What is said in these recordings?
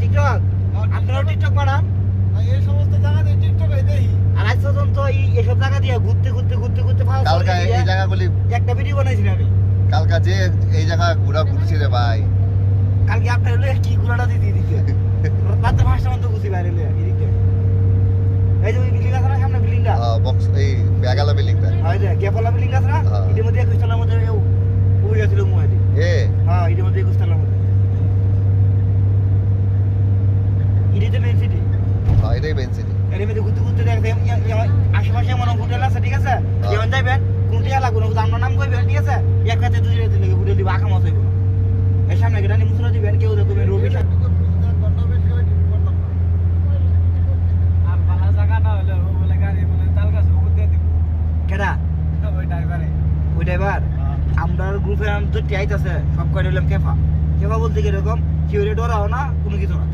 TikTok আপনারাও TikTok বানান এই সমস্ত জায়গাতে টিকটক দেখি আর আজ পর্যন্ত এইসব জায়গা দিয়ে ঘুরতে কালকা এই জায়গাগুলি একটা ভিডিও বানাইছি আমি কালকা যে এই জায়গা ঘুরছি রে ভাই কালকে আপনার হলো কি ঘোরাটা দিতে দিতে রাত 5টা মতো ঘুরছি বাইরে এদিকে এই যে ওই বিল্ডিং আছে না সামনে বিল্ডিংটা বক্স এই ব্যাগালা বিল্ডিংটা হয় রে কেপলা বিল্ডিং আছে না এর মধ্যে 21 তলার মধ্যে উড়ে গেছিল মুহাদি হ্যাঁ এর মধ্যে 21 তলার মধ্যে এদিকে মেইন সিটি এটাই মেইন সিটি এর মধ্যে ঘুরতে দেখবেন আশেপাশে মনে হোটেল আছে ঠিক আছে যেমন যাইবেন কোনটা লাগবে না আমরা নাম কইবেন ঠিক আছে এক হাতে দুই হাতে লেগে হোটেল দিব আখা মাছ হইব এই সামনে গেটা নি মুসরা দিবেন কেউ দেখবেন রবি আর ভালো জায়গা না হলে বলে গাড়ি বলে তাল গাছ উপর দিয়ে দিব কেডা ওই ড্রাইভার আমরা গ্রুপে তো টাইট আছে সব কয়টা হলাম কেফা বলতে কি এরকম কেউ ডরাও না কোনো কিছু না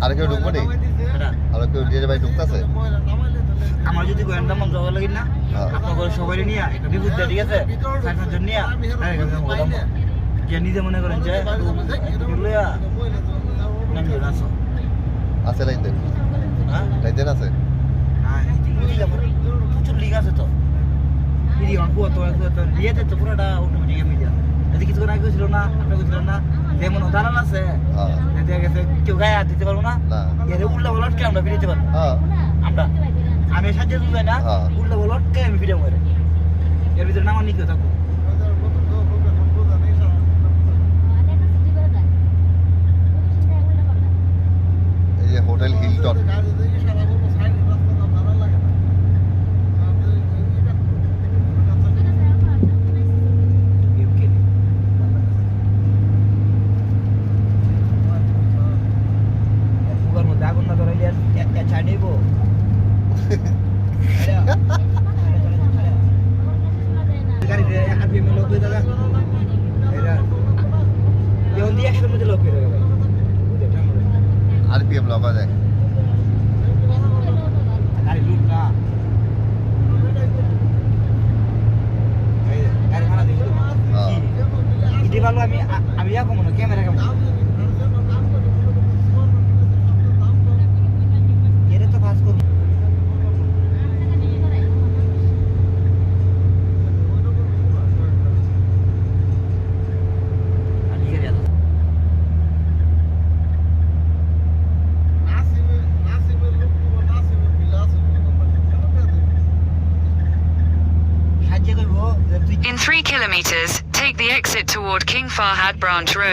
আর কেউ ঢুকবো নি আর কেউ ডিজে ভাই ঢুকতেছে আমার যদি গোয়েন্দা মন যাওয়া লাগে না আপনার সবাই নিয়ে একটা বিপদ দেয় ঠিক আছে সাইকেল নিয়ে যে নিজে মনে করেন যে আছে লাইন হ্যাঁ লাইন আছে প্রচুর লিগ আছে তো ইয়েতে তো পুরোটা অটোমেটিক মিডিয়া যদি কিছু আগে ছিল না আপনার ছিল না যেমন দালান আছে দেখা গেছে কেউ গায়ে হাত দিতে পারবো না এর উল্টা বলটকে আমরা ফিরিতে পারবো আমরা আমি সাহায্য দিই না উল্টা বলটকে আমি ফিরে মরে এর ভিতরে নাম নিকেও থাকবো এই যে হোটেল হিলটন RPM লগা যায় গাড়ি লুট না গাড়ি ভাড়া দিব ইটি ভালো আমি ইয়া কমনো ক্যামেরা কেমন এর তো পাস করব In 3 kilometers, take the exit toward King Fahad Branch Road.